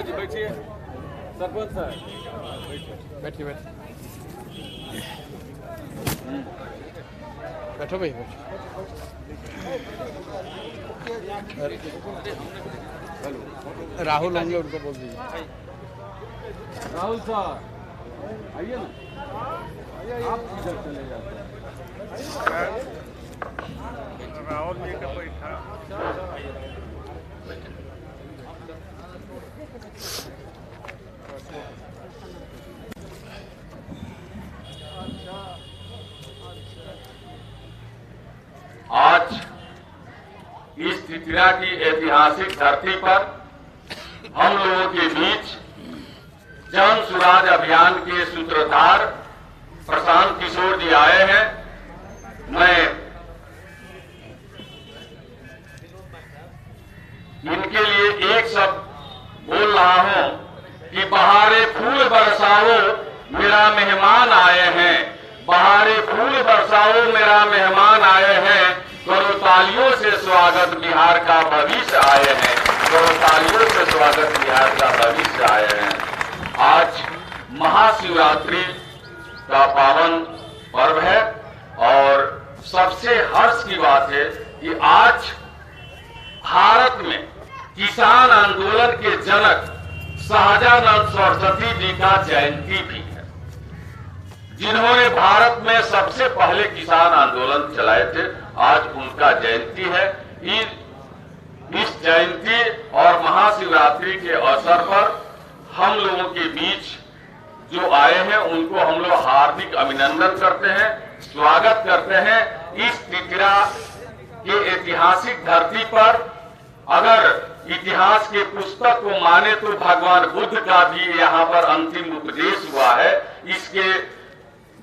बैठिए सरपंच साहब, बैठिए बैठो भाई बैठो। राहुल होंगे, उनको बोल दीजिए। राहुल साहब आइए ना, आप किधर चले जाते हैं? राहुल जी का बैठा आज इस त्रिपुरा की ऐतिहासिक धरती पर हम लोगों के बीच जन सुराज अभियान के सूत्रधार प्रशांत किशोर जी आए हैं। मैं इनके लिए एक शब्द बोल रहा हूं कि बहारे फूल बरसाओ मेरा मेहमान आए हैं, बहारे फूल बरसाओ मेरा मेहमान आए हैं, करो तालियों से स्वागत बिहार का भविष्य आए हैं, करो तालियों से स्वागत बिहार का भविष्य आए हैं। आज महाशिवरात्रि का पावन पर्व है और सबसे हर्ष की बात है कि आज भारत में किसान आंदोलन के जनक शाहजानंद सरस्वती जी का जयंती भी है, जिन्होंने भारत में सबसे पहले किसान आंदोलन चलाए थे। आज उनका जयंती है। इस जयंती और महाशिवरात्रि के अवसर पर हम लोगों के बीच जो आए हैं उनको हम लोग हार्दिक अभिनंदन करते हैं, स्वागत करते हैं। इस त्रिपुरा के ऐतिहासिक धरती पर अगर इतिहास के पुस्तक को माने तो भगवान बुद्ध का भी यहाँ पर अंतिम उपदेश हुआ है। इसके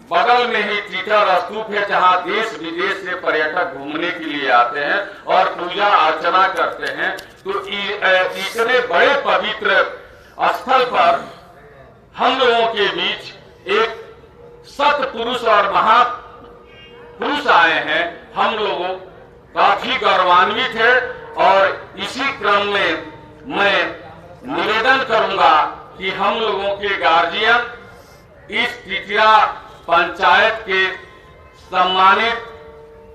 बगल में ही तीतर स्तूप है, जहाँ देश विदेश से पर्यटक घूमने के लिए आते हैं और पूजा अर्चना करते हैं। तो इतने बड़े पवित्र स्थल पर हम लोगों के बीच एक सत्पुरुष और महापुरुष आए हैं। हम लोगों काफी गौरवान्वित है और इसी क्रम में मैं निवेदन करूंगा कि हम लोगों के गार्जियन इस त्रिपुरा पंचायत के सम्मानित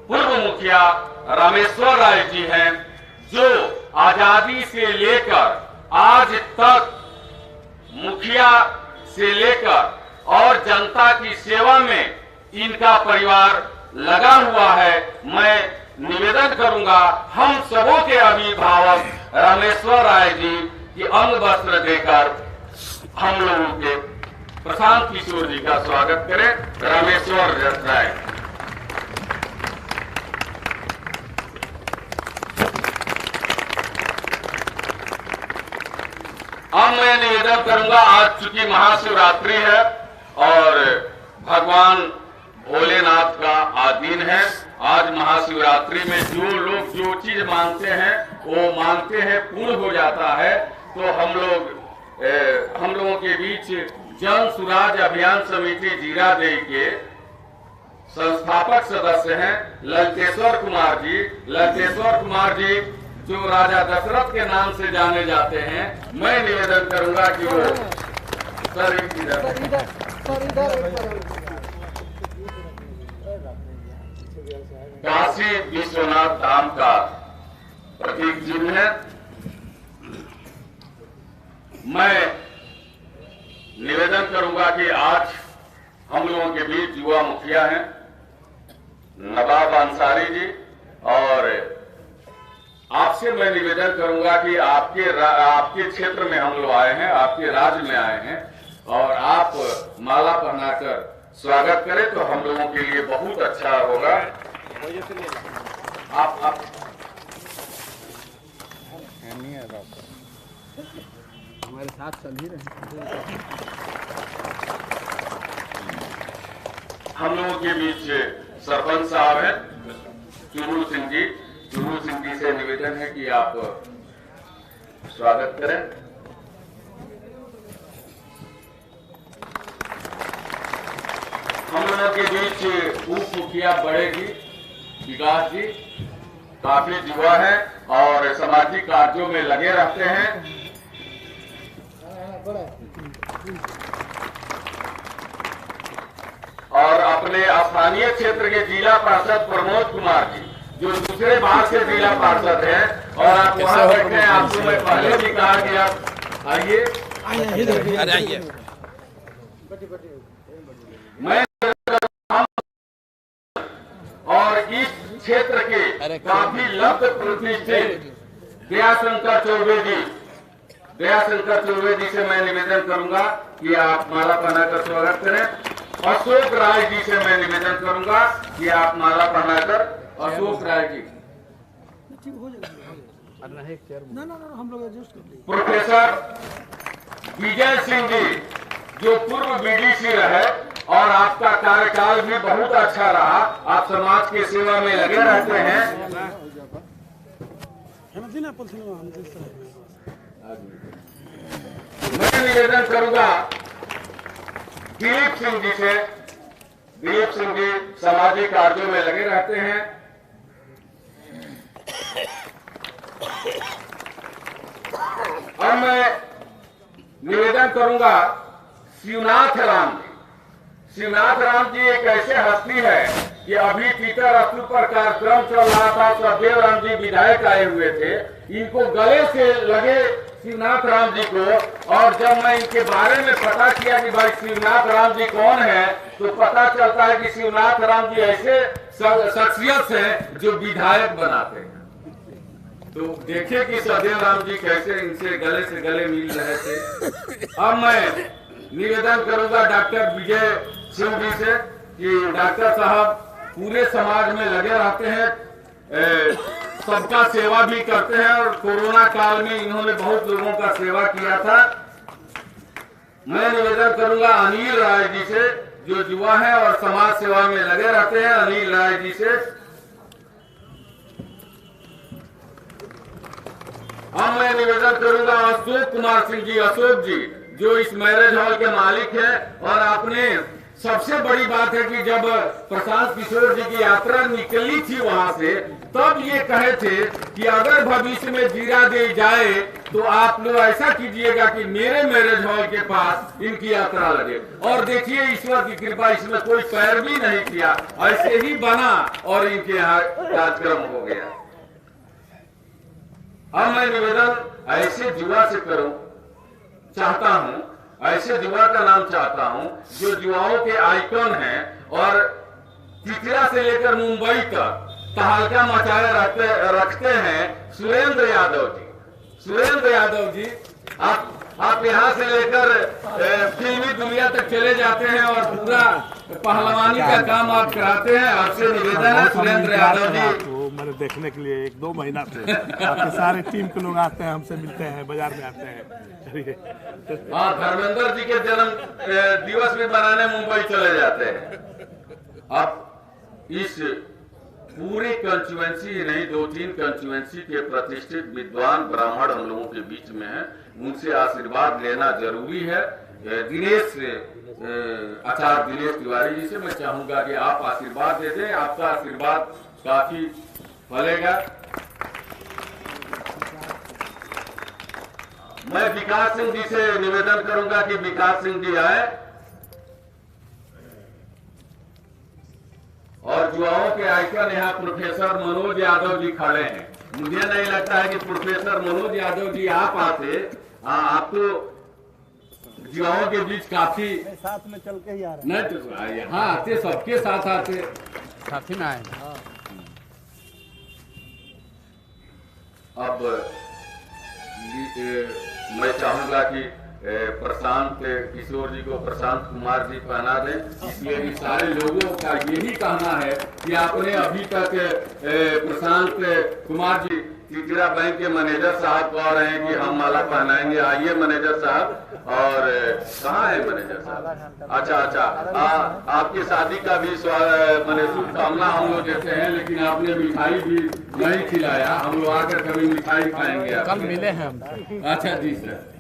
पूर्व मुखिया रामेश्वर राय जी हैं, जो आजादी से लेकर आज तक मुखिया से लेकर और जनता की सेवा में इनका परिवार लगा हुआ है। मैं निवेदन करूंगा हम सबों के अभिभावक रामेश्वर राय जी की अंग वस्त्र देकर हम लोगों के प्रशांत किशोर जी का स्वागत करें। रामेश्वर राय। अब मैं निवेदन करूंगा, आज चूंकि महाशिवरात्रि है और भगवान भोलेनाथ का आज दिन है। आज महाशिवरात्रि में जो लोग जो चीज मांगते हैं वो मांगते हैं पूर्ण हो जाता है। तो हम लोगों के बीच जन सुराज अभियान समिति जीरादेई के संस्थापक सदस्य हैं ललितेश्वर कुमार जी जो राजा दशरथ के नाम से जाने जाते हैं। मैं निवेदन करूंगा कि वो काशी विश्वनाथ धाम का प्रतीक चिन्ह है। मैं निवेदन करूंगा कि आज हम लोगों के बीच युवा मुखिया हैं नवाब अंसारी जी, और आपसे मैं निवेदन करूंगा कि आपके क्षेत्र में हम लोग आए हैं, आपके राज्य में आए हैं और आप माला पहनाकर स्वागत करें तो हम लोगों के लिए बहुत अच्छा होगा। आप हमारे साथ चल ही रहे। हम लोगों के बीच सरपंच साहब हैं चुरू सिंह जी से निवेदन है कि आप स्वागत करें। हम लोगों के बीच उप मुखिया बड़े जी विकास जी काफी युवा है और सामाजिक कार्यों में लगे रहते हैं। और अपने स्थानीय क्षेत्र के जिला पार्षद प्रमोद कुमार जी, जो दूसरे भाग से जिला पार्षद हैं, और आप वहां बैठे हैं। आपको मैं पहले भी कहा कि आप आइए। मैं और इस क्षेत्र के काफी लब्ध प्रतिष्ठित दयाशंकर चौबे जी से मैं निवेदन करूंगा कि आप माला पहनाकर स्वागत करें। अशोक राय जी से मैं निवेदन करूंगा कि आप माला पहनाकर, अशोक राय जी। प्रोफेसर विजय सिंह जी, जो पूर्व बीडीसी रहे और आपका कार्यकाल भी बहुत अच्छा रहा, आप समाज की सेवा में लगे रहते हैं। मैं निवेदन करूंगा दिलीप सिंह जी से। दिलीप सिंह जी सामाजिक कार्यों में लगे रहते हैं। अब मैं निवेदन करूंगा शिवनाथ राम जी। शिवनाथ राम जी एक ऐसे हस्ती है कि अभी ट्विटर पर कार्यक्रम चल रहा था, सदेव राम जी विधायक आए हुए थे, इनको गले से लगे शिवनाथ राम जी को। और जब मैं इनके बारे में पता किया कि भाई शिवनाथ राम जी कौन है, तो पता चलता है कि शिवनाथ राम जी ऐसे शख्सियत हैं जो विधायक बनाते हैं। तो देखिए कि सदेव राम जी कैसे इनसे गले से गले मिल रहे थे। अब मैं निवेदन करूंगा डॉक्टर विजय सिंह जी से कि डॉक्टर साहब पूरे समाज में लगे रहते हैं, सबका सेवा भी करते हैं, और कोरोना काल में इन्होंने बहुत लोगों का सेवा किया था। मैं निवेदन करूंगा अनिल राय जी से, जो युवा है और समाज सेवा में लगे रहते हैं, अनिल राय जी से। अब मैं निवेदन करूंगा अशोक कुमार सिंह जी, अशोक जी, जो इस मैरिज हॉल के मालिक हैं। और आपने सबसे बड़ी बात है कि जब प्रशांत किशोर जी की यात्रा निकली थी वहां से, तब ये कहे थे कि अगर भविष्य में जीरा दी जाए तो आप लोग ऐसा कीजिएगा कि मेरे मैरिज हॉल के पास इनकी यात्रा लगे। और देखिए ईश्वर की कृपा, इसमें कोई पैर भी नहीं किया, ऐसे ही बना और इनके यहाँ कार्यक्रम हो गया। अब मैं निवेदन ऐसे युवा से करूं चाहता हूं, ऐसे युवा का नाम चाहता हूं जो युवाओं के आइकन हैं और चित्रा से लेकर मुंबई तक तहलका मचाए रखते हैं। सुरेंद्र यादव जी, आप यहाँ से लेकर फिल्मी दुनिया तक चले जाते हैं और पूरा पहलवानी का काम आप कराते हैं। आपसे निवेदन है सुरेंद्र यादव जी। मैंने देखने के लिए 1-2 महीना से आपके सारे टीम के लोग आते हैं, हमसे मिलते हैं, बाजार में आते हैं। हाँ, धर्मेंद्र जी के जन्म दिवस भी बनाने मुंबई चले जाते हैं। अब इस पूरी कंस्टिट्यूएंसी नहीं, 2-3 कंस्टिट्यूएंसी के प्रतिष्ठित विद्वान ब्राह्मण हम लोगों के बीच में हैं, उनसे आशीर्वाद लेना जरूरी है। आचार्य दिनेश तिवारी जी से मैं चाहूंगा कि आप आशीर्वाद दे दें, आपका आशीर्वाद काफी फलेगा। मैं विकास सिंह जी से निवेदन करूंगा कि विकास सिंह जी आए और युवाओं के आइकन यहाँ प्रोफेसर मनोज यादव जी खड़े हैं। मुझे नहीं लगता है कि प्रोफेसर मनोज यादव जी आ पाते। आप तो युवाओं के बीच काफी साथ में चल के ही आ रहे नहीं, तो यहाँ आते सबके साथ आते, साथी में आए। अब मैं चाहूंगा कि प्रशांत किशोर जी को प्रशांत कुमार जी पहना दें। इसलिए भी सारे लोगों का यही कहना है कि आपने अभी तक प्रशांत कुमार जी चित्रा बैंक के मैनेजर साहब कह रहे हैं कि हम माला पहनाएंगे। आइए मैनेजर साहब। और कहाँ है मैनेजर साहब? अच्छा, आपकी शादी का भी मैंने शुभकामना हम लोग देते हैं, लेकिन आपने मिठाई भी नहीं खिलाया। हम लोग आकर कभी मिठाई खाएंगे। कल मिले हैं हम। अच्छा जी सर।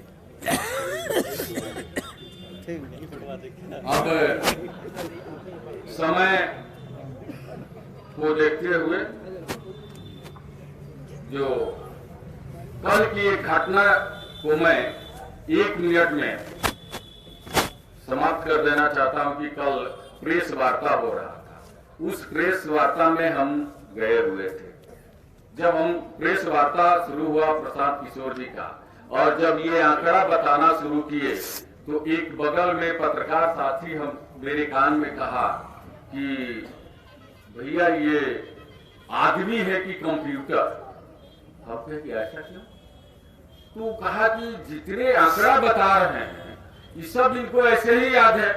अब समय को देखते हुए जो कल की एक घटना को मैं 1 मिनट में समाप्त कर देना चाहता हूं कि कल प्रेस वार्ता हो रहा था। उस प्रेस वार्ता में हम गए हुए थे। जब हम प्रेस वार्ता शुरू हुआ प्रशांत किशोर जी का, और जब ये आंकड़ा बताना शुरू किए तो एक बगल में पत्रकार साथी हम मेरे कान में कहा कि भैया ये आदमी है कि कंप्यूटर। हम कहे कि ऐसा क्यों? तो कहा कि जितने आंकड़ा बता रहे हैं ये सब इनको ऐसे ही याद है,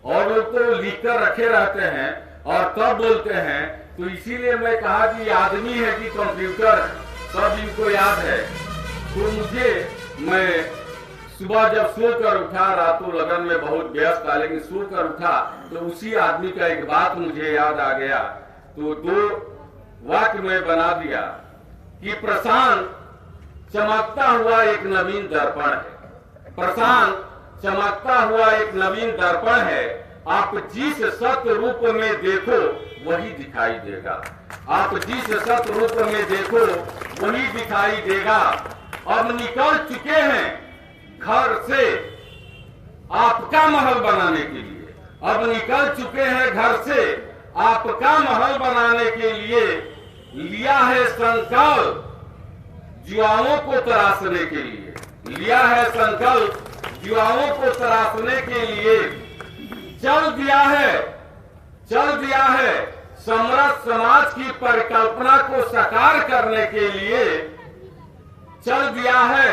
और लोग तो लिख कर रखे रहते हैं और तब बोलते हैं। तो इसीलिए मैं कहा कि आदमी है कि कंप्यूटर है, सब इनको याद है। तो मैं सुबह जब सोकर उठा, रातों लगन में बहुत व्यस्त था, लेकिन सोकर उठा तो उसी आदमी का एक बात मुझे याद आ गया। तो 2 वाक्य में बना दिया कि प्रशांत चमकता हुआ एक नवीन दर्पण है। प्रशांत चमकता हुआ एक नवीन दर्पण है। आप जिस सत्य रूप में देखो वही दिखाई देगा। आप जिस सत्य रूप में देखो वही दिखाई देगा। अब निकल चुके हैं घर से आपका महल बनाने के लिए। अब निकल चुके हैं घर से आपका महल बनाने के लिए। लिया है संकल्प युवाओं को तराशने के लिए। लिया है संकल्प युवाओं को तराशने के लिए। चल दिया है समरस समाज की परिकल्पना को साकार करने के लिए। चल दिया है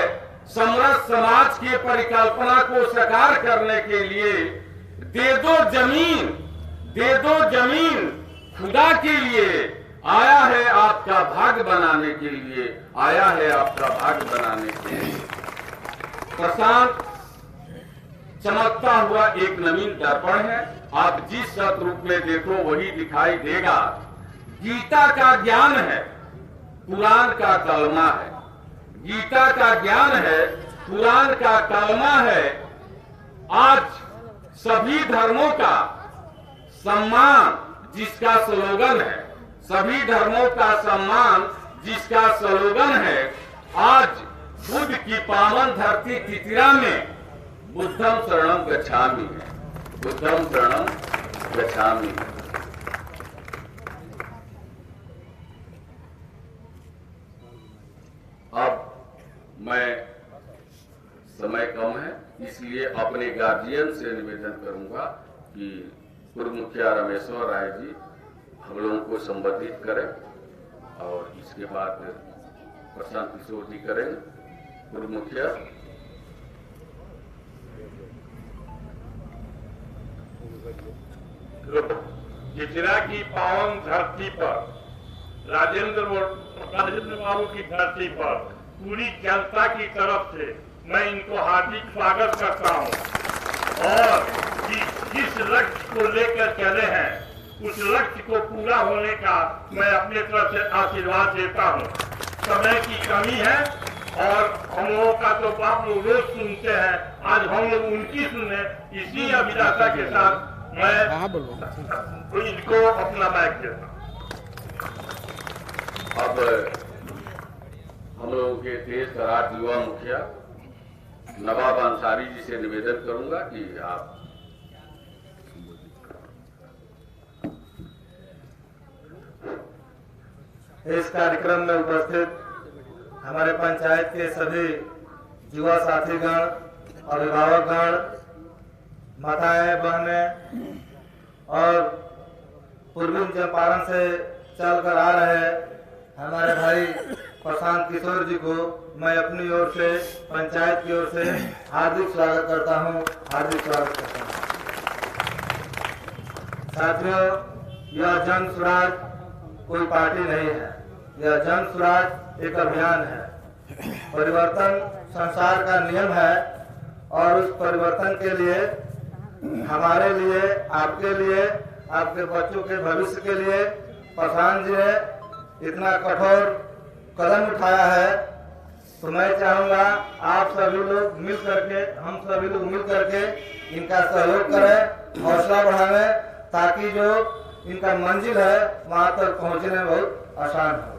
समरस समाज की परिकल्पना को साकार करने के लिए। दे दो जमीन खुदा के लिए। आया है आपका भाग्य बनाने के लिए। आया है आपका भाग्य बनाने के लिए। प्रशांत चमकता हुआ एक नवीन दर्पण है। आप जिस सत रूप में देखो वही दिखाई देगा। गीता का ज्ञान है, कुरान का कलमा है। गीता का ज्ञान है, कुरान का कलमा है। आज सभी धर्मों का सम्मान जिसका स्लोगन है, सभी धर्मों का सम्मान जिसका स्लोगन है, आज बुद्ध की पावन धरती त्रिपुरा में बुद्धम शरणम गच्छामि है। बुद्धम शरणम गच्छामि। अब मैं समय कम है, इसलिए अपने गार्जियन से निवेदन करूंगा कि पूर्व मुखिया रामेश्वर राय जी हम लोगों को संबोधित करें, और इसके बाद प्रशांत किशोर जी करें। पूर्व मुखिया। त्रिपुरा की पावन धरती पर राजेंद्र बाबू की धरती पर पूरी जनता की तरफ से मैं इनको हार्दिक स्वागत करता हूं, और जिस लक्ष्य को लेकर चले हैं उस लक्ष्य को पूरा होने का मैं अपने तरफ से आशीर्वाद देता हूं। समय की कमी है और हम लोगों का तो आप लोग रोज सुनते हैं, आज हम लोग उनकी सुने। इसी अभिलाषा के साथ मैं तो इनको अपना माइक देता हूं। अब हम लोगों के देश का राज्य युवा मुखिया नवाब अंसारी जी से निवेदन करूंगा कि आप इस कार्यक्रम में उपस्थित हमारे पंचायत के सभी युवा साथीगण, अभिभावकगण, माताएं बहनें और पूर्वी चंपारण से चलकर आ रहे हमारे भाई प्रशांत किशोर जी को मैं अपनी ओर से, पंचायत की ओर से हार्दिक स्वागत करता हूं, हार्दिक स्वागत करता हूं। साथियों, यह जन स्वराज कोई पार्टी नहीं है, यह जन स्वराज एक अभियान है। परिवर्तन संसार का नियम है, और उस परिवर्तन के लिए हमारे लिए, आपके लिए, आपके बच्चों के भविष्य के लिए प्रशांत जी ने इतना कठोर कदम उठाया है। तो मैं चाहूंगा आप सभी लोग मिल करके, हम सभी लोग मिल करके इनका सहयोग करें, हौसला बढ़ाएं, ताकि जो इनका मंजिल है वहां तक पहुंचने बहुत आसान हो।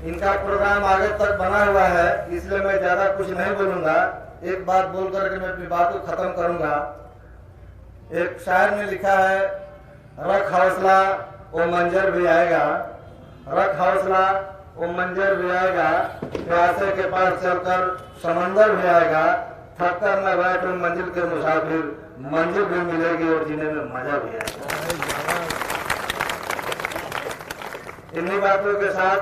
इनका प्रोग्राम आगे तक बना हुआ है, इसलिए मैं ज्यादा कुछ नहीं बोलूंगा। एक बात बोल करके मैं अपनी बात को खत्म करूंगा। एक शायर में लिखा है, रख हौसला वो मंजर भी आएगा, रख हौसला वो मंजर भी आएगा, प्यासे के पास चलकर समंदर भी आएगा, थक कर न बैठो मंजिल के मुसाफिर, मंजिल भी मिलेगी और जीने में मजा भी आएगा। इन्हीं बातों के साथ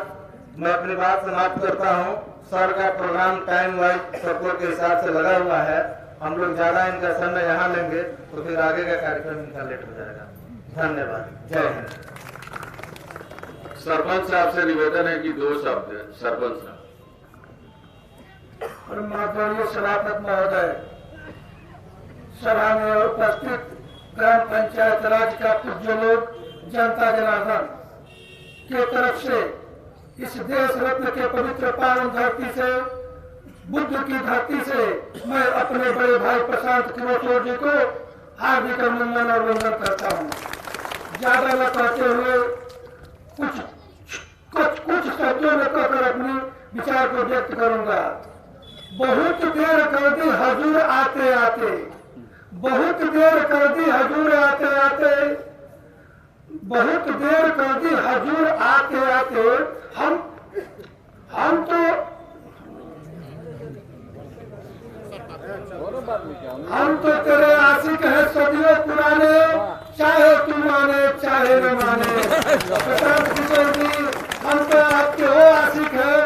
मैं अपनी बात समाप्त करता हूँ। सर का प्रोग्राम टाइम वाइज सबको के हिसाब से लगा हुआ है। हम लोग ज्यादा इनका समय यहाँ लेंगे तो फिर आगे का कार्यक्रम इनका लेट हो जाएगा। धन्यवाद। जय हिंद। सरपंच साहब से निवेदन है कि 2 शब्द सरपंच साहब। माननीय सभापति महोदय, सभा में उपस्थित ग्राम पंचायत राज का पूज्य लोग, जनता जनार्दन के तरफ से इस देश रत्न के पवित्र पावन धरती से, बुद्ध की धरती से मैं अपने बड़े भाई प्रशांत किशोर जी को हार्दिक अभिनंदन और वंदन करता हूँ। ज्यादा न कहते हुए कुछ शब्दों में कहकर अपने विचार को व्यक्त करूंगा। बहुत देर कर दी हजूर आते आते, बहुत देर कर दी हजूर आते आते, बहुत देर कर दी हजूर आते आते। हम तो तेरे आशिक है सदियों पुराने, चाहे तू माने चाहे न माने। प्रशांत किशोर जी, हम तो आपके हो आशिक है,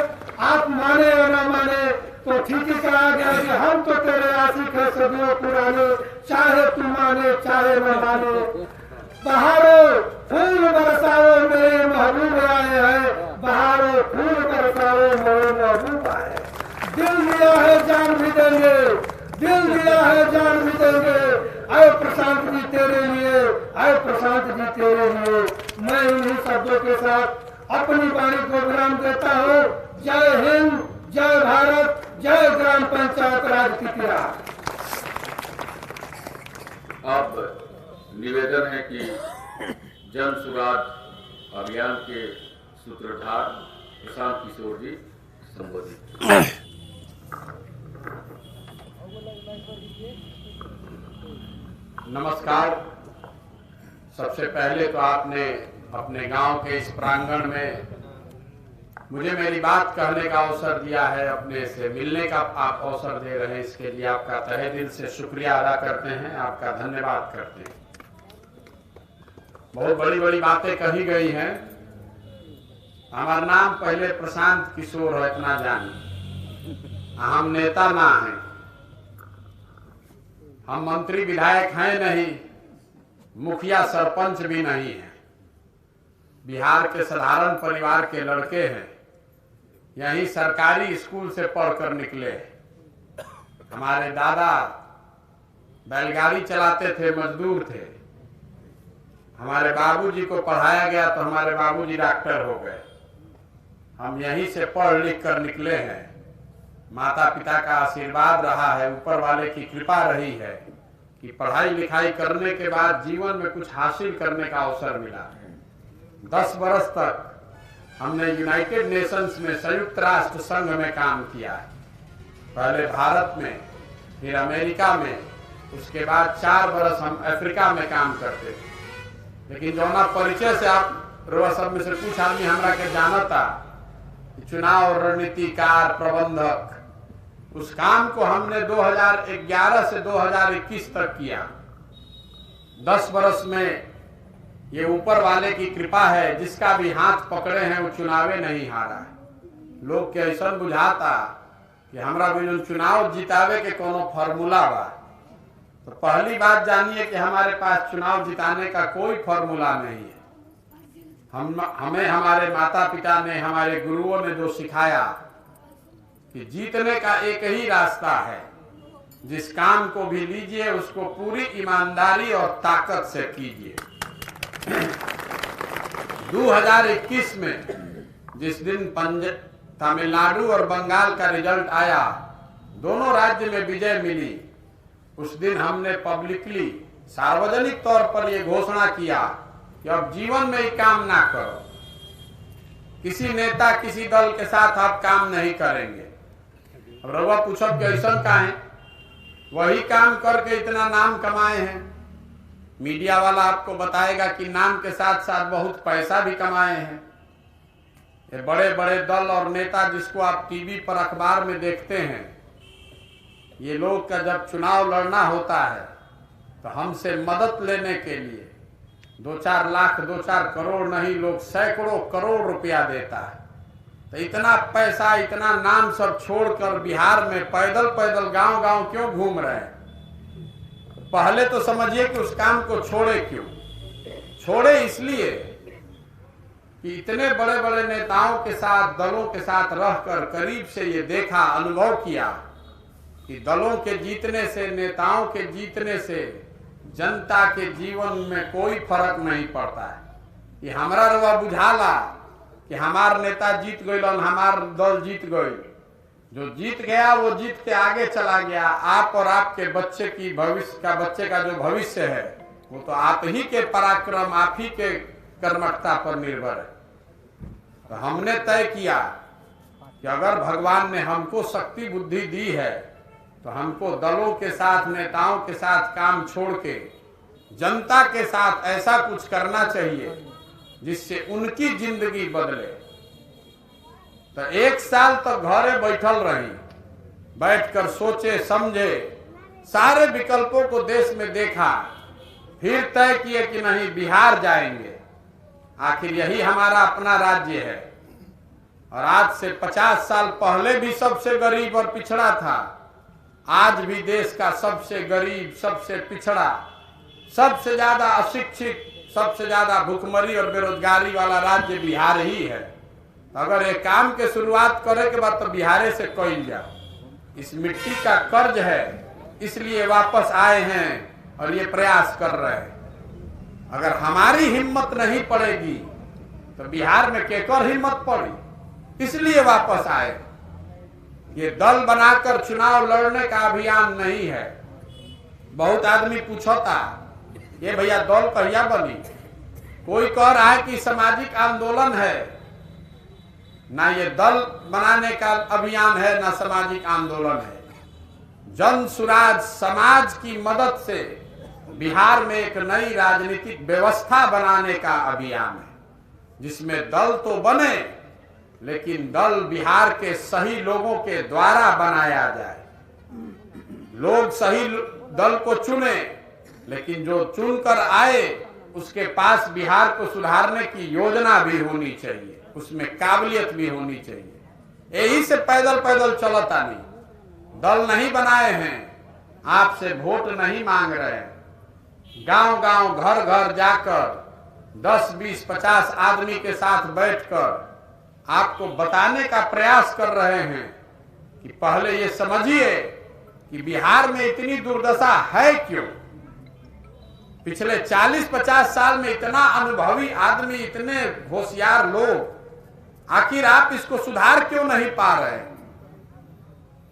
आप माने या न माने तो ठीक ही कहा गया कि हम तो तेरे आशिक है सदियों पुराने, चाहे तू माने चाहे न माने। बहारो फूल बरसाओ मेरे महबूब आए हैं, बहारो फूल बरसाओ मेरे महबूब आए। दिल दिया है जान भी देंगे, दिल दिया है जान भी देंगे, आए प्रशांत जी तेरे लिए, आए प्रशांत जी तेरे लिए। मैं इन्हीं शब्दों के साथ अपनी वाणी को विराम देता हूँ। जय हिंद, जय भारत, जय ग्राम पंचायत राज तितिया। अब निवेदन है कि जन सुराज अभियान के सूत्रधार प्रशांत किशोर जी संबोधित। नमस्कार। सबसे पहले तो आपने अपने गांव के इस प्रांगण में मुझे मेरी बात कहने का अवसर दिया है, अपने से मिलने का आप अवसर दे रहे हैं, इसके लिए आपका तहे दिल से शुक्रिया अदा करते हैं, आपका धन्यवाद करते हैं। बहुत बड़ी बड़ी बातें कही गई हैं। हमारा नाम पहले प्रशांत किशोर है, इतना जानिए। हम नेता ना हैं, हम मंत्री विधायक हैं नहीं, मुखिया सरपंच भी नहीं है। बिहार के साधारण परिवार के लड़के हैं, यही सरकारी स्कूल से पढ़कर निकले। हमारे दादा बैलगाड़ी चलाते थे, मजदूर थे। हमारे बाबूजी को पढ़ाया गया तो हमारे बाबूजी डॉक्टर हो गए। हम यहीं से पढ़ लिख कर निकले हैं। माता पिता का आशीर्वाद रहा है, ऊपर वाले की कृपा रही है कि पढ़ाई लिखाई करने के बाद जीवन में कुछ हासिल करने का अवसर मिला। 10 बरस तक हमने यूनाइटेड नेशंस में, संयुक्त राष्ट्र संघ में काम किया है। पहले भारत में, फिर अमेरिका में, उसके बाद 4 बरस हम अफ्रीका में काम करते थे। लेकिन जौना परिचय से आप रोआ सब में से कुछ आदमी हमरा के जानता, चुनाव रणनीतिकार प्रबंधक, उस काम को हमने 2011 से 2021 तक किया। 10 बरस में ये ऊपर वाले की कृपा है, जिसका भी हाथ पकड़े हैं वो चुनावे नहीं हारा है। लोग के ऐसा बुझाता कि हमरा भी चुनाव जितावे के कोनो फार्मूला बा, तो पहली बात जानिए कि हमारे पास चुनाव जिताने का कोई फार्मूला नहीं है। हमें हमारे माता पिता ने, हमारे गुरुओं ने जो सिखाया कि जीतने का एक ही रास्ता है, जिस काम को भी लीजिए उसको पूरी ईमानदारी और ताकत से कीजिए। 2021 में जिस दिन तमिलनाडु और बंगाल का रिजल्ट आया, दोनों राज्य में विजय मिली, उस दिन हमने पब्लिकली, सार्वजनिक तौर पर यह घोषणा किया कि अब जीवन में ये काम ना करो किसी नेता किसी दल के साथ आप काम नहीं करेंगे। अब रउआ पूछब कि ऐसा का है, वही काम करके इतना नाम कमाए हैं। मीडिया वाला आपको बताएगा कि नाम के साथ साथ बहुत पैसा भी कमाए हैं। ये बड़े बड़े दल और नेता जिसको आप टीवी पर अखबार में देखते हैं, ये लोग का जब चुनाव लड़ना होता है तो हमसे मदद लेने के लिए 2-4 लाख 2-4 करोड़ नहीं, लोग सैकड़ों करोड़ रुपया देता है। तो इतना पैसा इतना नाम सब छोड़कर बिहार में पैदल पैदल गांव गांव क्यों घूम रहे हैं? पहले तो समझिए कि उस काम को छोड़े क्यों। छोड़े इसलिए कि इतने बड़े बड़े नेताओं के साथ दलों के साथ रहकर करीब से ये देखा, अनुभव किया कि दलों के जीतने से, नेताओं के जीतने से जनता के जीवन में कोई फर्क नहीं पड़ता है। ये हमारा रवा बुझाला कि हमार नेता जीत गए, हमार दल जीत गए। जो जीत गया वो जीत के आगे चला गया। आप और आपके बच्चे की बच्चे का जो भविष्य है वो तो आप ही के पराक्रम, आप ही के कर्मठता पर निर्भर है। तो हमने तय किया कि अगर भगवान ने हमको शक्ति बुद्धि दी है तो हमको दलों के साथ, नेताओं के साथ काम छोड़ के जनता के साथ ऐसा कुछ करना चाहिए जिससे उनकी जिंदगी बदले। तो 1 साल तक घरे बैठल रही, बैठकर सोचे समझे, सारे विकल्पों को देश में देखा, फिर तय किए कि नहीं बिहार जाएंगे। आखिर यही हमारा अपना राज्य है और आज से 50 साल पहले भी सबसे गरीब और पिछड़ा था। आज भी देश का सबसे गरीब, सबसे पिछड़ा, सबसे ज्यादा अशिक्षित, सबसे ज्यादा भूखमरी और बेरोजगारी वाला राज्य बिहार ही है। अगर एक काम के शुरुआत करे के बाद तो बिहार से कइल जाओ। इस मिट्टी का कर्ज है, इसलिए वापस आए हैं और ये प्रयास कर रहे हैं। अगर हमारी हिम्मत नहीं पड़ेगी तो बिहार में केकर हिम्मत पड़ी, इसलिए वापस आए। ये दल बनाकर चुनाव लड़ने का अभियान नहीं है। बहुत आदमी पूछता ये भैया दल कहिया बनी, कोई कह रहा है कि सामाजिक आंदोलन है। ना ये दल बनाने का अभियान है ना सामाजिक आंदोलन है। जन सुराज समाज की मदद से बिहार में एक नई राजनीतिक व्यवस्था बनाने का अभियान है, जिसमें दल तो बने लेकिन दल बिहार के सही लोगों के द्वारा बनाया जाए। लोग सही दल को चुने, लेकिन जो चुनकर आए उसके पास बिहार को सुधारने की योजना भी होनी चाहिए, उसमें काबिलियत भी होनी चाहिए। यही से पैदल पैदल चलता नहीं। दल नहीं बनाए हैं, आपसे वोट नहीं मांग रहे हैं। गांव गांव घर घर जाकर 10, 20, 50 आदमी के साथ बैठकर आपको बताने का प्रयास कर रहे हैं कि पहले ये समझिए कि बिहार में इतनी दुर्दशा है क्यों। पिछले 40-50 साल में इतना अनुभवी आदमी, इतने होशियार लोग, आखिर आप इसको सुधार क्यों नहीं पा रहे?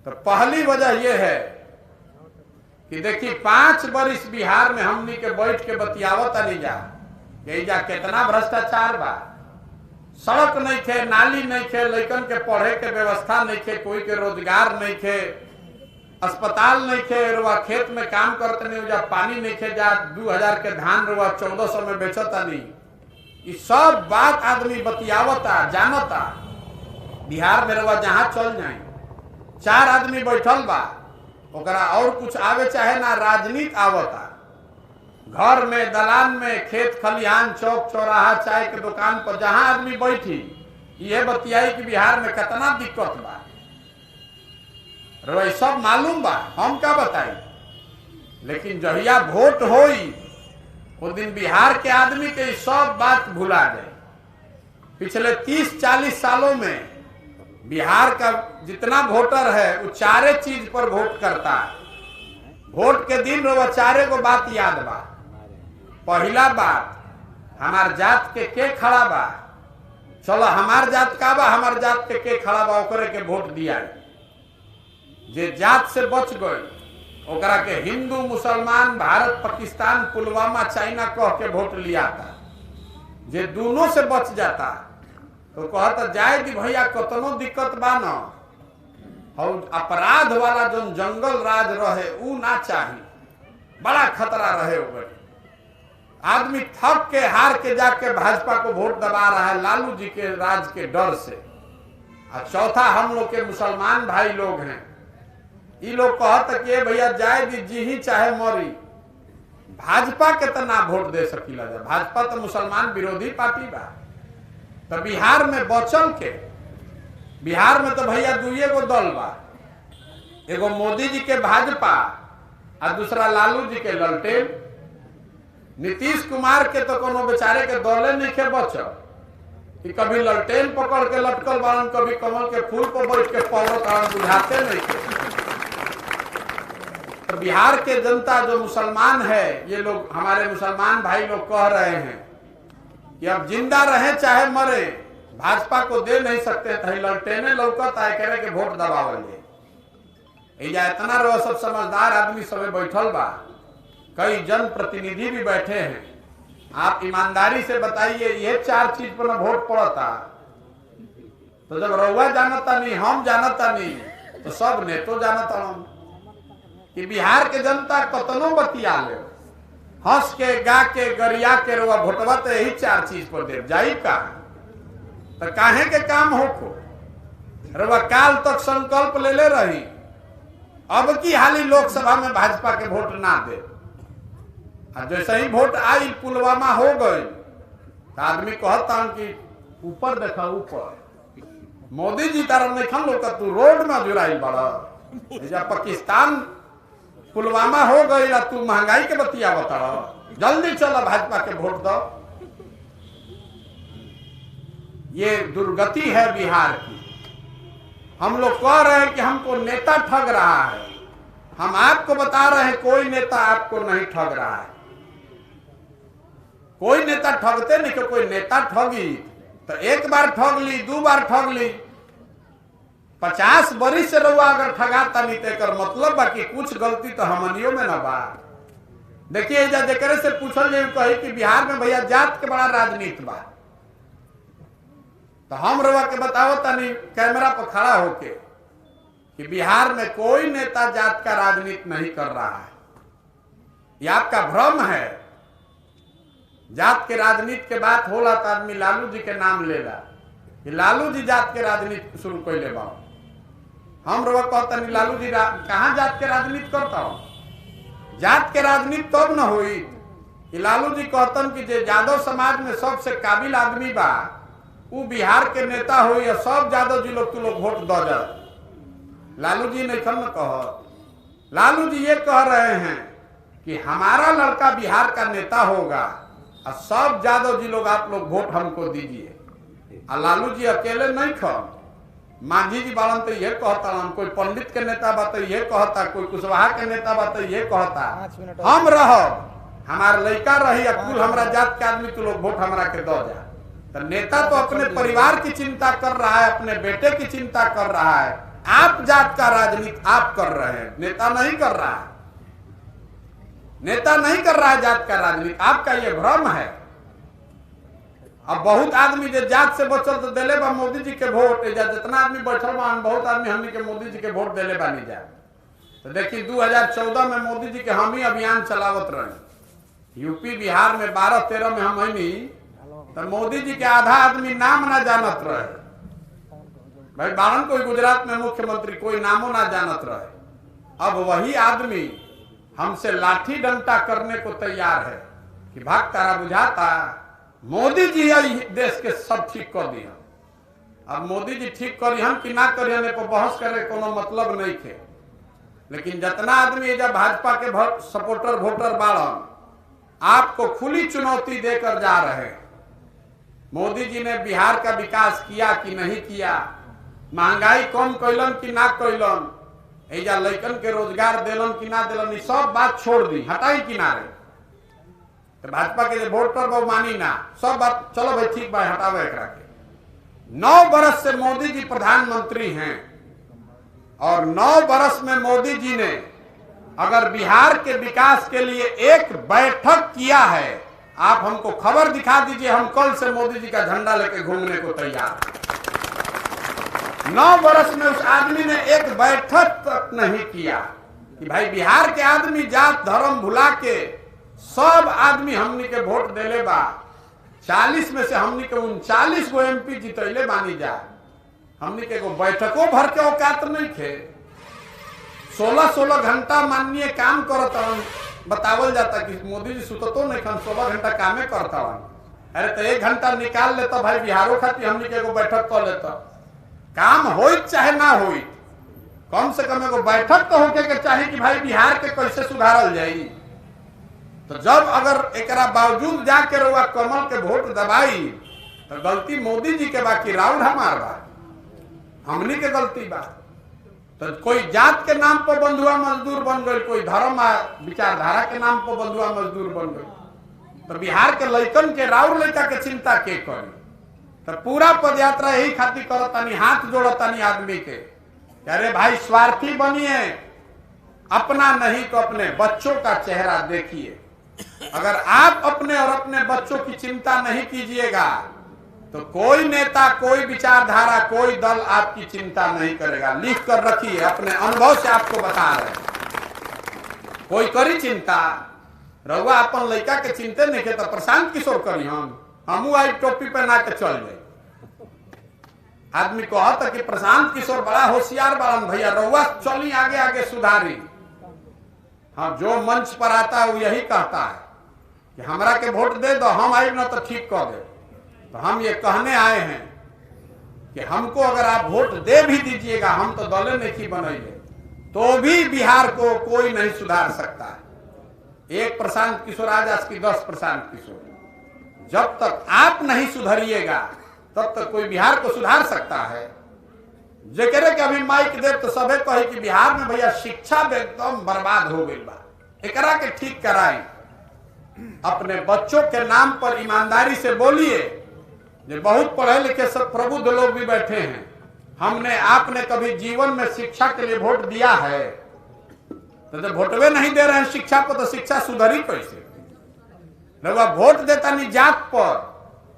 तो पहली वजह यह है कि देखिए 5 वर्ष बिहार में हमनी के बैठ के बतियावत नहीं जा, यही जा कितना भ्रष्टाचार बा। सड़क नहीं थे, नाली नहीं थे, लड़कन के पढ़े के व्यवस्था नहीं थे, कोई के रोजगार नहीं थे, अस्पताल नहीं थे, रुआ खेत में काम करते नहीं, जा पानी नहीं थे, जा 2000 के धान रुआ 1400 में बेचता नहीं। ये सब बात आदमी बतियावता जानता। बिहार में रुआ जहां चल जाए 4 आदमी बैठल बा, ओकरा और कुछ आवे चाहे ना, राजनीति आवता। घर में, दलान में, खेत खलिहान, चौक चौराहा, चाय के दुकान पर जहां आदमी बैठी, ये बतियाई कि बिहार में कितना दिक्कत बा। रोई सब मालूम बा, हम क्या बताई। लेकिन जहिया वोट होई वो दिन बिहार के आदमी के सब बात भुला गए। पिछले 30-40 सालों में बिहार का जितना वोटर है वो 4 चीज पर वोट करता है। वोट के दिन वो 4 को बात याद बा। पहला बात, हमार जात के खड़ा बा, चलो हमार जात का बा, हमार जात के खड़ा बा, ओकरे के वोट दिया। जे जात से बच गए ओकरा के हिंदू, मुसलमान, भारत, पाकिस्तान, पुलवामा, चाइना कह के वोट लिया था। जे दोनों से बच जाता तो कहता जाए दी भैया कतनो दिक्कत बा न, और अपराध वाला जो जंगल राज रहे ऊ ना चाहिए, बड़ा खतरा रहे हो। आदमी थक के हार के जाके भाजपा को वोट दबा रहा है लालू जी के राज के डर से। और चौथा हम लोग के मुसलमान भाई लोग हैं, ये लोग कहते कि भैया जाए दी जी ही चाहे मरी, भाजपा के तो ना वोट दे सकीला जा, भाजपा तो मुसलमान विरोधी पार्टी बा। तो बिहार में बचल के, बिहार में तो भैया दुइये गो दल बा, एगो मोदी जी के भाजपा और दूसरा लालू जी के ललटेन। नीतीश कुमार के तो कोनो बेचारे के दौले नहीं के बचल कि कभी ललटेन पकड़ के लटकल बारन, कभी कमल के फूल पर बैठ के पौरत आन, बुझाते नहीं के। तो बिहार के जनता जो मुसलमान है, ये लोग हमारे मुसलमान भाई लोग कह रहे हैं कि अब जिंदा रहे चाहे मरे, भाजपा को दे नहीं सकते, तो ललटेने लौकत आए करे के वोट दबावल। इतना रो सब समझदार आदमी सब बैठल बा, कई जन प्रतिनिधि भी बैठे हैं। आप ईमानदारी से बताइए, ये 4 चीज पर वोट पड़ता, तो जब रउआ जानता नहीं, हम जानता नहीं, तो सब ने तो जानता कि बिहार के जनता कतनो बतिया ले, हंस के गा के गरिया के रउआ वोटवा तो यही 4 चीज पर दे जाई का, तो काहे के काम होको। रउआ काल तक संकल्प ले ले रही, अब की हाली लोकसभा में भाजपा के वोट ना दे। जैसे ही वोट आई पुलवामा हो गई, तो आदमी कहता कि ऊपर देखा, ऊपर मोदी जी तारा नहीं खन लोग, तू रोड में जुराई बड़ा, जब पाकिस्तान पुलवामा हो गई ना, तू महंगाई के बतिया बता, जल्दी चला भाजपा के वोट दो। ये दुर्गति है बिहार की। हम लोग कह रहे हैं कि हमको नेता ठग रहा है, हम आपको बता रहे हैं कोई नेता आपको नहीं ठग रहा है। कोई नेता ठगते नहीं, कि कोई नेता ठगी तो एक बार ठग ली, 2 बार ठग ली, 50 बरिस से रहुआ अगर ठगाता नहीं तो मतलब बा कि कुछ गलती तो हमनियों में ना बा। देखिए जेकरे से पूछल जाए कही कि बिहार में भैया जात के बड़ा राजनीति बा, तो हम रवा के बताओ तनी कैमरा पर खड़ा होके कि बिहार में कोई नेता जात का राजनीति नहीं कर रहा है। ये आपका भ्रम है। जात के राजनीति के बात होला तो आदमी लालू जी के नाम लेला कि लालू जी जात के राजनीति शुरू कैले बा। हम रवा कहता नहीं लालू जी कहाँ जात के राजनीति करता हो। जात के राजनीति तब न हुई कि लालू जी कहतन कि जे यादव समाज में सबसे काबिल आदमी बा वो बिहार के नेता हो, या सब यादव जी लोग तू लोग वोट दो जा। लालू जी नहीं खन कह, लालू जी ये कह रहे हैं कि हमारा लड़का बिहार का नेता होगा और सब यादव जी लोग आप लोग वोट हमको दीजिए। और लालू जी अकेले नहीं खन, मांझी जी बालन तो ये कहता, कोई पंडित के नेता बा तो ये कहता, कोई कुशवाहा के नेता बा तो ये कहता हम रहो, हमारा लड़का रही, कुल हमारा जात के आदमी तू लोग वोट हमरा के दो जा। तो नेता तो अपने परिवार की चिंता कर रहा है, अपने बेटे की चिंता कर रहा है। आप जात का राजनीति आप कर रहे हैं, नेता नहीं कर रहा है। नेता नहीं कर रहा है जात का राजनीति, आपका ये भ्रम है। अब बहुत आदमी जो जात से बचल तो दिले बा मोदी जी के वोट, जितना आदमी बैठल बा बहुत आदमी हमनी के मोदी जी के वोट दिले बा नहीं जा। तो देखिए 2014 में मोदी जी के हम ही अभियान चलावत रहे, यूपी बिहार में 12-13 में हम ही, तो मोदी जी के आधा आदमी नाम ना जानत रहे भाई, बारन कोई गुजरात में मुख्यमंत्री कोई नामो ना जानत रहे। अब वही आदमी हमसे लाठी डंडा करने को तैयार है कि भाग तारा बुझाता मोदी जी देश के सब ठीक कर दिया। अब मोदी जी ठीक करिहन कि ना करिहन पर बहस करे कोनो मतलब नहीं थे। लेकिन जितना आदमी जब भाजपा के सपोर्टर वोटर बाड़न आपको खुली चुनौती देकर जा रहे हैं। मोदी जी ने बिहार का विकास किया कि नहीं किया, महंगाई कम कैलन कि ना कैलन, एजा लइकन के रोजगार दिलन कि ना दिलन, सब बात छोड़ दी, हटाई किनारे। तो भाजपा के वोटर वो मानी ना, सब बात चलो भाई ठीक बा हटावे एकरा के। 9 बरस से मोदी जी प्रधानमंत्री हैं और 9 बरस में मोदी जी ने अगर बिहार के विकास के लिए एक बैठक किया है आप हमको खबर दिखा दीजिए, हम कल से मोदी जी का झंडा लेके घूमने को तैयार। 9 वर्ष में उस आदमी ने एक बैठक तक नहीं किया कि भाई बिहार के आदमी जात धर्म भुला के सब आदमी हमनी के वोट देले बा। 40 में से हमनी के 39 गो MP जितैले बानी जा। हमनी के बैठकों भर के औकात नहीं थे। 16-16 घंटा माननीय काम करता बतावल जाता कि मोदी जी सुततो नहीं खन 16 घंटा कामे करता। अरे तो 1 घंटा निकाल लेता भाई बिहारों खातिर हमनी के बैठक कर लेता। काम हो चाहे ना हो, कम से कम एगो बैठक तो होके के चाहिए कि भाई बिहार के कैसे सुधारल जाई। तो जब अगर एकरा बावजूद जाके रहुआ कमल के वोट दबाई तो गलती मोदी जी के बा कि राउर हमार बा, हमनी के गलती बा। तो कोई जात के नाम पर बंधुआ मजदूर बन गई, कोई धर्म विचारधारा के नाम पर बंधुआ मजदूर बन गई। तो बिहार के लइकन के राउर लइका के चिंता के करी। तो पूरा पदयात्रा यही खातिर करतानी, हाथ जोड़तानी आदमी के, अरे भाई स्वार्थी बनिए, अपना नहीं तो अपने बच्चों का चेहरा देखिए। अगर आप अपने और अपने बच्चों की चिंता नहीं कीजिएगा तो कोई नेता, कोई विचारधारा, कोई दल आपकी चिंता नहीं करेगा। लिख कर रखिए, अपने अनुभव से आपको बता रहे हैं। कोई करी चिंता, रहुआ अपन लड़का के चिंते नहीं के तो प्रशांत किशोर करी, हमू आई टोपी पहना के चल गए। आदमी कहता कि प्रशांत किशोर बड़ा होशियार बालन भैया, रहुआ चली आगे आगे सुधारी। हाँ, जो मंच पर आता है वो यही कहता है कि हमरा के वोट दे दो, हम आई ना तो ठीक कर दे। तो हम ये कहने आए हैं कि हमको अगर आप वोट दे भी दीजिएगा, हम तो दले नहीं बनाइए, तो भी बिहार को कोई नहीं सुधार सकता है। 1 प्रशांत किशोर आज की 10 प्रशांत किशोर। जब तक आप नहीं सुधरिएगा तब तक कोई बिहार को सुधार सकता है। जे कह रहे कि अभी माइक दे तो सबे कहे कि बिहार में भैया शिक्षा एकदम बर्बाद हो गई बा, एकरा के ठीक कराई। अपने बच्चों के नाम पर ईमानदारी से बोलिए। जो बहुत पढ़े लिखे सब प्रबुद्ध लोग भी बैठे हैं, हमने आपने कभी जीवन में शिक्षा के लिए वोट दिया है? तो जब वोटवे नहीं दे रहे हैं शिक्षा पर तो शिक्षा सुधरी कैसे? रउआ वोट देता नहीं जात पर,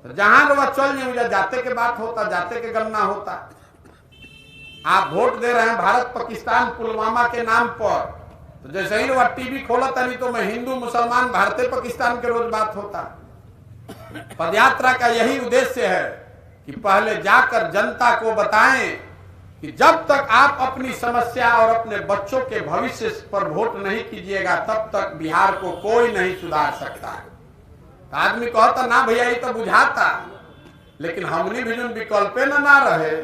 तो जहां रउआ चल नहीं जाते के बात होता, जाते के गणना होता। आप वोट दे रहे हैं भारत पाकिस्तान पुलवामा के नाम पर, तो जैसे ही रउआ टीवी खोलता नहीं तो मैं हिंदू मुसलमान भारतीय पाकिस्तान के रोज बात होता। पदयात्रा का यही उद्देश्य है कि पहले जाकर जनता को बताएं कि जब तक आप अपनी समस्या और अपने बच्चों के भविष्य पर वोट नहीं कीजिएगा तब तक बिहार को कोई नहीं सुधार सकता है। तो आदमी कहता ना भैया ये तो बुझाता, लेकिन हमनी भी जो विकल्पे ना रहे।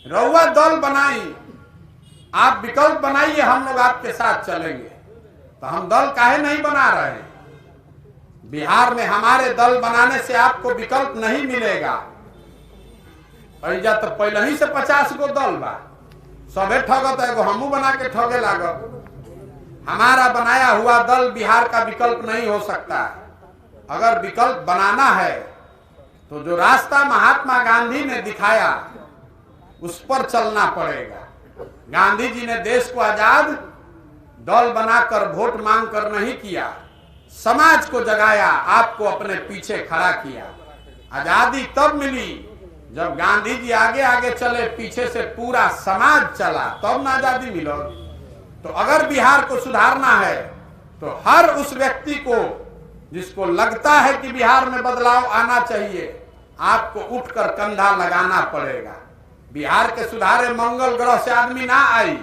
रउआ दल बनाई, आप विकल्प बनाइए, हम लोग आपके साथ चलेंगे। तो हम दल काहे नहीं बना रहे हैं? बिहार में हमारे दल बनाने से आपको विकल्प नहीं मिलेगा। तो पहले ही से 50 गो दल बा, सबे ठगत है, हमू बना के ठगे लागत। हमारा बनाया हुआ दल बिहार का विकल्प नहीं हो सकता। अगर विकल्प बनाना है तो जो रास्ता महात्मा गांधी ने दिखाया उस पर चलना पड़ेगा। गांधी जी ने देश को आजाद दल बनाकर वोट मांग कर नहीं किया, समाज को जगाया, आपको अपने पीछे खड़ा किया। आजादी तब मिली जब गांधी जी आगे आगे चले, पीछे से पूरा समाज चला, तब ना आजादी मिलो। तो अगर बिहार को सुधारना है तो हर उस व्यक्ति को जिसको लगता है कि बिहार में बदलाव आना चाहिए, आपको उठकर कंधा लगाना पड़ेगा। बिहार के सुधारे मंगल ग्रह से आदमी ना आई,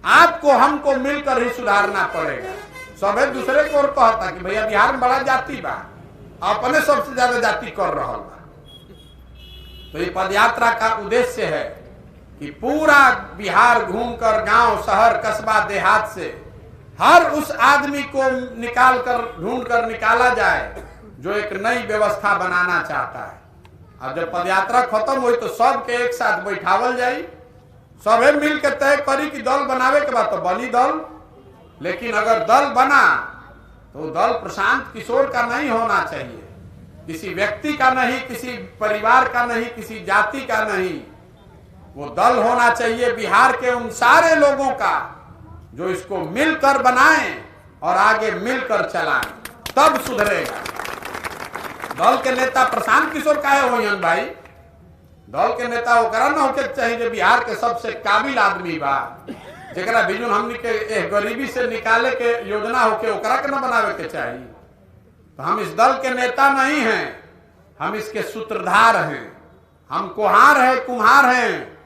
आपको हमको मिलकर ही सुधारना पड़ेगा। सबे दूसरे को और कहता कि भैया बिहार में बड़ा जाति बा, अपने सबसे ज्यादा जाति कर रहा बा। तो ये पदयात्रा का उद्देश्य है कि पूरा बिहार घूमकर गांव शहर कस्बा देहात से हर उस आदमी को निकाल कर ढूंढ कर निकाला जाए जो एक नई व्यवस्था बनाना चाहता है। और जब पदयात्रा खत्म हुई तो सबके एक साथ बैठावल जाई, सबे मिल के तय करी कि दल बनावे के बाद तो बनी दल। लेकिन अगर दल बना तो दल प्रशांत किशोर का नहीं होना चाहिए, किसी व्यक्ति का नहीं, किसी परिवार का नहीं, किसी जाति का नहीं। वो दल होना चाहिए बिहार के उन सारे लोगों का जो इसको मिलकर बनाएं और आगे मिलकर चलाएं, तब सुधरेगा। दल के नेता प्रशांत किशोर काहे होयन भाई? दल के नेता ओकरा न होके चाहिए जो बिहार के सबसे काबिल आदमी बा, जरा बिजुन हमनी के गरीबी से निकाले के योजना होके ओकरा के न बनावे के चाहिए। तो हम इस दल के नेता नहीं हैं, हम इसके सूत्रधार हैं, हम कुम्हार हैं, कुम्हार हैं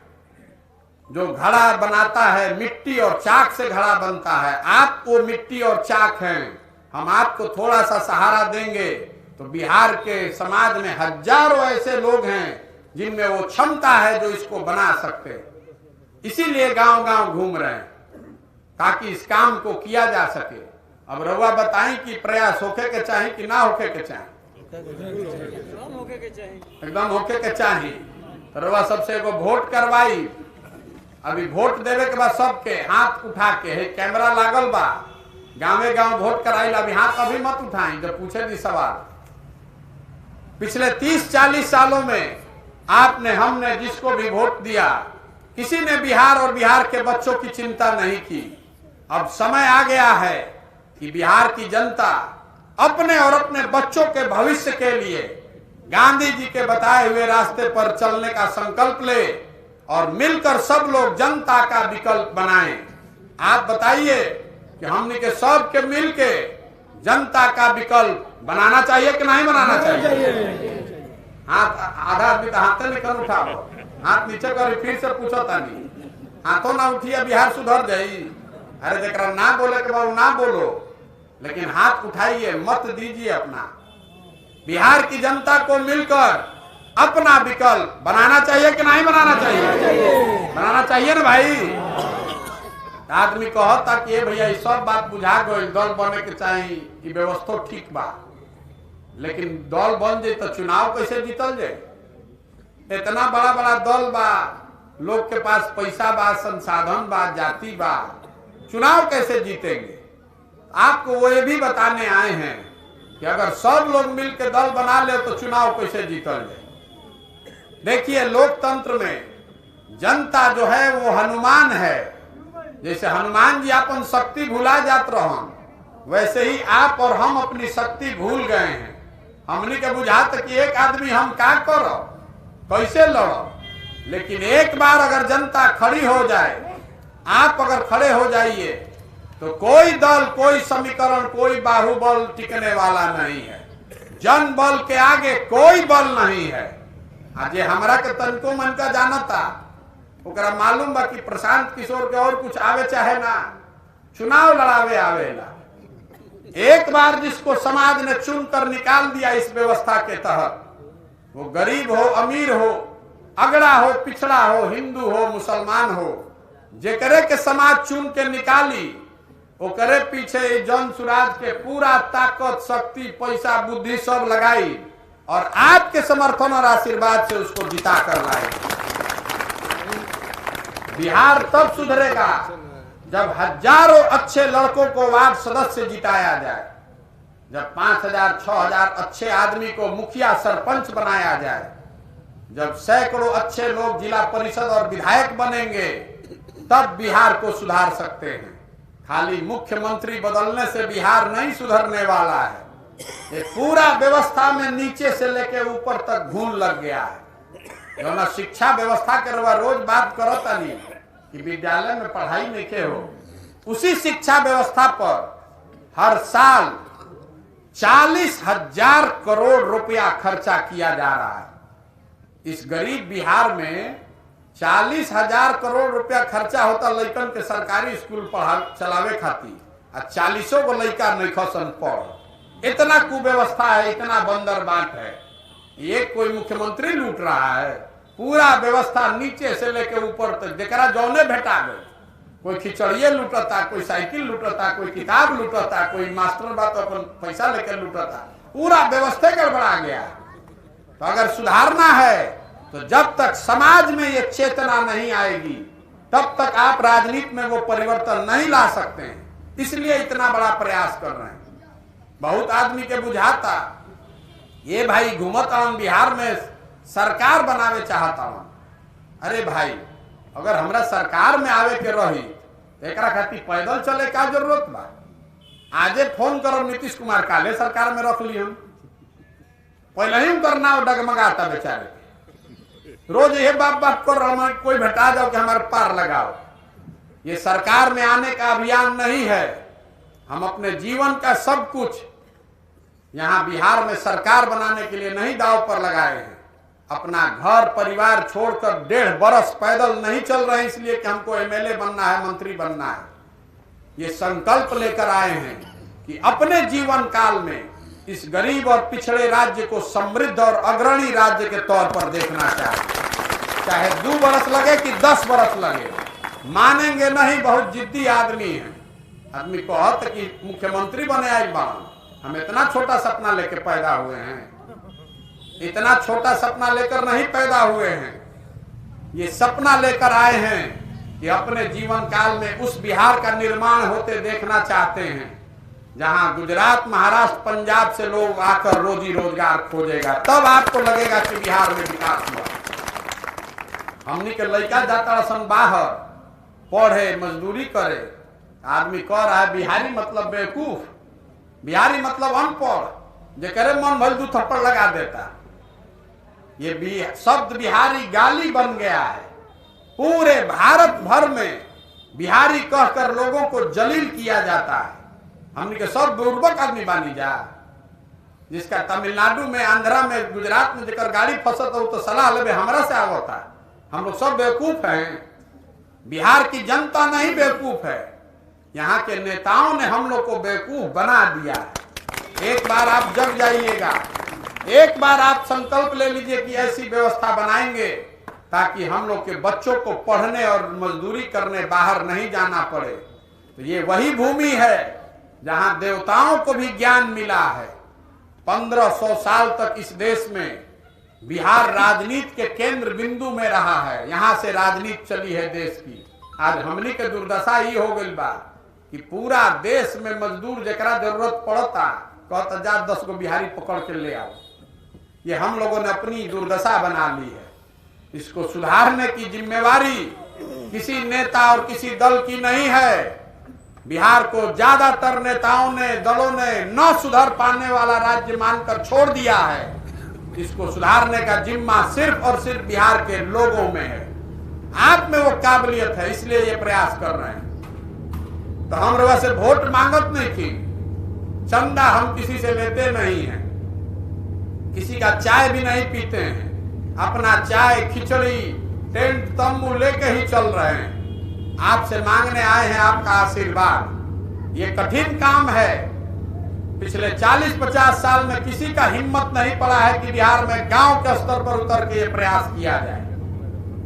जो घड़ा बनाता है, मिट्टी और चाक से घड़ा बनता है। आप वो मिट्टी और चाक हैं, हम आपको थोड़ा सा सहारा देंगे तो बिहार के समाज में हजारों ऐसे लोग हैं जिनमें वो क्षमता है जो इसको बना सकते हैं। इसीलिए गांव गांव घूम रहे हैं ताकि इस काम को किया जा सके। अब रउआ बताएं कि प्रयास होके के चाहे कि ना होके के चाहे? एकदम होके के चाहे। तो रउआ सबसे एगो वोट करवाई, अभी वोट देवे के बाद सबके हाथ उठा के, है कैमरा लागल बा, गांवे गांव वोट कराई, अभी हाथ अभी मत उठाई जब पूछे दी सवाल। पिछले 30-40 सालों में आपने, हमने जिसको भी वोट दिया, किसी ने बिहार और बिहार के बच्चों की चिंता नहीं की। अब समय आ गया है कि बिहार की जनता अपने और अपने बच्चों के भविष्य के लिए गांधी जी के बताए हुए रास्ते पर चलने का संकल्प ले और मिलकर सब लोग जनता का विकल्प बनाएं। आप बताइए कि हमने के सब के मिल के जनता का विकल्प बनाना चाहिए कि नहीं बनाना चाहिए? हाथ आधा आदमी तो हाथ निकल उठाओ, हाथ नीचे कर, फिर से पूछो तानी, हाथों ना उठिए बिहार सुधर जाई। अरे देखा ना बोले के बाद ना बोलो, लेकिन हाथ उठाइए, मत दीजिए अपना। बिहार की जनता को मिलकर अपना विकल्प बनाना चाहिए कि नहीं बनाना चाहिए? बनाना चाहिए ना भाई। आदमी कहता कि भैया ये सब बात बुझा गई, दल बने के चाहिए, व्यवस्था ठीक बा, लेकिन दल बन जाए तो चुनाव कैसे जीतल जाए? इतना बड़ा बड़ा दल बा, लोग के पास पैसा बा, संसाधन बा, जाति बा, चुनाव कैसे जीतेंगे? आपको वो ये भी बताने आए हैं कि अगर सब लोग मिलकर दल बना ले तो चुनाव कैसे जीतल जाए। देखिए, लोकतंत्र में जनता जो है वो हनुमान है। जैसे हनुमान जी अपन शक्ति भुला जात रहन, वैसे ही आप और हम अपनी शक्ति भूल गए हैं। हमने के बुझात कि एक आदमी हम क्या करो, कैसे लड़ो, लेकिन एक बार अगर जनता खड़ी हो जाए, आप अगर खड़े हो जाइए, तो कोई दल, कोई समीकरण, कोई बाहुबल टिकने वाला नहीं है। जन बल के आगे कोई बल नहीं है। आज हमरा के तनको मन का जानता, ओकरा मालूम बा कि प्रशांत किशोर के और कुछ आवे चाहे ना, चुनाव लड़ावे आवेला। एक बार जिसको समाज ने चुनकर निकाल दिया इस व्यवस्था के तहत, वो गरीब हो, अमीर हो, अगड़ा हो, पिछड़ा हो, हिंदू हो, मुसलमान हो, जेकरे के समाज चुन के निकाली, ओकरे पीछे जन सुराज के पूरा ताकत, शक्ति, पैसा, बुद्धि सब लगाई और आपके समर्थन और आशीर्वाद से उसको जिता कर लाए। बिहार तब सुधरेगा जब हजारों अच्छे लड़कों को वार्ड सदस्य जिताया जाए, जब 5000, 6000 अच्छे आदमी को मुखिया, सरपंच बनाया जाए, जब सैकड़ों अच्छे लोग जिला परिषद और विधायक बनेंगे, तब बिहार को सुधार सकते हैं। खाली मुख्यमंत्री बदलने से बिहार नहीं सुधरने वाला है। ये पूरा व्यवस्था में नीचे से लेके ऊपर तक घून लग गया है। जो ना शिक्षा व्यवस्था के रोज बात करता नहीं कि विद्यालय में पढ़ाई नहीं के हो, उसी शिक्षा व्यवस्था पर हर साल 40,000 करोड़ रुपया खर्चा किया जा रहा है। इस गरीब बिहार में 40,000 करोड़ रुपया खर्चा होता लड़कन के सरकारी स्कूल चलावे खातिर, 40 गो लड़का नहीं खसन पढ़। इतना कुव्यवस्था है, इतना बंदर बाट है। ये कोई मुख्यमंत्री लूट रहा है, पूरा व्यवस्था नीचे से लेके ऊपर तक जरा जौने भेटा गए। कोई खिचड़िए लूटता, कोई साइकिल लूटता, कोई किताब लूटता, कोई मास्टर बात अपन पैसा लेकर लूटता, पूरा व्यवस्था गड़बड़ा गया। तो अगर सुधारना है तो जब तक समाज में ये चेतना नहीं आएगी, तब तक आप राजनीति में वो परिवर्तन नहीं ला सकते हैं। इसलिए इतना बड़ा प्रयास कर रहे हैं। बहुत आदमी के बुझाता ये भाई घूमत बिहार में सरकार बनावे चाहता हूं। अरे भाई, अगर हमरा सरकार में आवे के रही तो एक खातिर पैदल चले का जरूरत बा? आजे फोन करो नीतीश कुमार, काले सरकार में रख ली हम। पहले ही उनका नाव डगमगाता बेचारे, रोज ये बाप बाप कर रहा है, कोई भेटा जाओ कि हमारे पार लगाओ। ये सरकार में आने का अभियान नहीं है। हम अपने जीवन का सब कुछ यहाँ बिहार में सरकार बनाने के लिए नहीं दांव पर लगाए हैं। अपना घर परिवार छोड़कर 1.5 बरस पैदल नहीं चल रहे हैं इसलिए कि हमको एमएलए बनना है, मंत्री बनना है। ये संकल्प लेकर आए हैं कि अपने जीवन काल में इस गरीब और पिछड़े राज्य को समृद्ध और अग्रणी राज्य के तौर पर देखना चाहे 2 बरस लगे कि 10 बरस लगे, मानेंगे नहीं। बहुत जिद्दी आदमी है। आदमी कहत कि मुख्यमंत्री बने आई बाण, हम इतना छोटा सपना लेकर पैदा हुए हैं, इतना छोटा सपना लेकर नहीं पैदा हुए हैं। ये सपना लेकर आए हैं कि अपने जीवन काल में उस बिहार का निर्माण होते देखना चाहते हैं जहां गुजरात, महाराष्ट्र, पंजाब से लोग आकर रोजी रोजगार खोजेगा, तब आपको लगेगा कि बिहार में विकास हुआ। हमनी के लड़का जाता सन बाहर पढ़े, मजदूरी करे, आदमी कह रहा है बिहारी मतलब बेवकूफ, बिहारी मतलब अनपढ़, जे करे मन भल 2 थप्पड़ लगा देता। ये शब्द बिहारी गाली बन गया है। पूरे भारत भर में बिहारी कहकर लोगों को जलील किया जाता है। हमने के सब बुर्बक आदमी बानी जा, जिसका तमिलनाडु में, आंध्रा में, गुजरात में जेकर गाड़ी फंसत हो तो सलाह लेबे हमरा से आवता है। हम लोग सब बेवकूफ हैं। बिहार की जनता नहीं बेवकूफ है, यहाँ के नेताओं ने हम लोग को बेवकूफ बना दिया है। एक बार आप जग जाइएगा, एक बार आप संकल्प ले लीजिए कि ऐसी व्यवस्था बनाएंगे ताकि हम लोग के बच्चों को पढ़ने और मजदूरी करने बाहर नहीं जाना पड़े। तो ये वही भूमि है जहां देवताओं को भी ज्ञान मिला है। 1500 साल तक इस देश में बिहार राजनीति के केंद्र बिंदु में रहा है। यहां से राजनीति चली है देश की। आज हमनी के दुर्दशा ही हो गई बा कि पूरा देश में मजदूर जरा जरूरत पड़ता कहता जा 10 गो बिहारी पकड़ के ले आओ। ये हम लोगों ने अपनी दुर्दशा बना ली है। इसको सुधारने की जिम्मेवारी किसी नेता और किसी दल की नहीं है। बिहार को ज्यादातर नेताओं ने, दलों ने न सुधर पाने वाला राज्य मानकर छोड़ दिया है। इसको सुधारने का जिम्मा सिर्फ और सिर्फ बिहार के लोगों में है। आप में वो काबिलियत है, इसलिए ये प्रयास कर रहे हैं। तो हम लोग से वोट मांगत नहीं थी, चंदा हम किसी से लेते नहीं हैं, किसी का चाय भी नहीं पीते हैं। अपना चाय, खिचड़ी, टेंट, तंबू लेके ही चल रहे हैं। आपसे मांगने आए हैं आपका आशीर्वाद। ये कठिन काम है। पिछले 40-50 साल में किसी का हिम्मत नहीं पड़ा है कि बिहार में गांव के स्तर पर उतर के ये प्रयास किया जाए।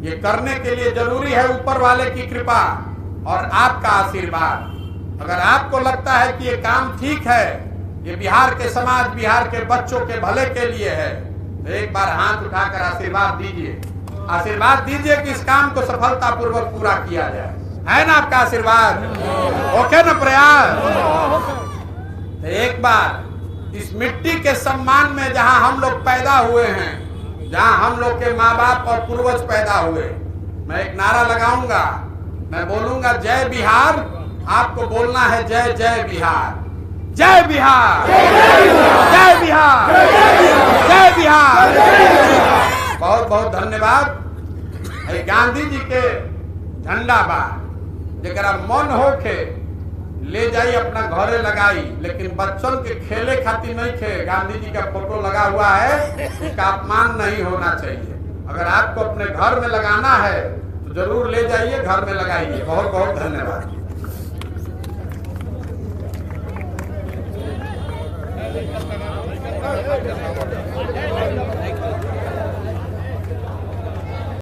ये करने के लिए जरूरी है ऊपर वाले की कृपा और आपका आशीर्वाद। अगर आपको लगता है कि ये काम ठीक है, ये बिहार के समाज, बिहार के बच्चों के भले के लिए है, तो एक बार हाथ उठाकर आशीर्वाद दीजिए। आशीर्वाद दीजिए कि इस काम को सफलतापूर्वक पूरा किया जाए। है ना आपका आशीर्वाद? ओके ना प्रयास? तो एक बार इस मिट्टी के सम्मान में जहां हम लोग पैदा हुए हैं, जहां हम लोग के माँ बाप और पूर्वज पैदा हुए, मैं एक नारा लगाऊंगा। मैं बोलूंगा जय बिहार, आपको बोलना है जय जय बिहार। जय बिहार, जय बिहार, जय बिहार। बहुत बहुत धन्यवाद। गांधी जी के झंडा बा, जरा मन होके ले जाई अपना घरे लगाई, लेकिन बच्चों के खेले खातिर नहीं खे। गांधी जी का फोटो लगा हुआ है, उसका अपमान नहीं होना चाहिए। अगर आपको अपने घर में लगाना है तो जरूर ले जाइए, घर में लगाइए। बहुत बहुत धन्यवाद। Hey,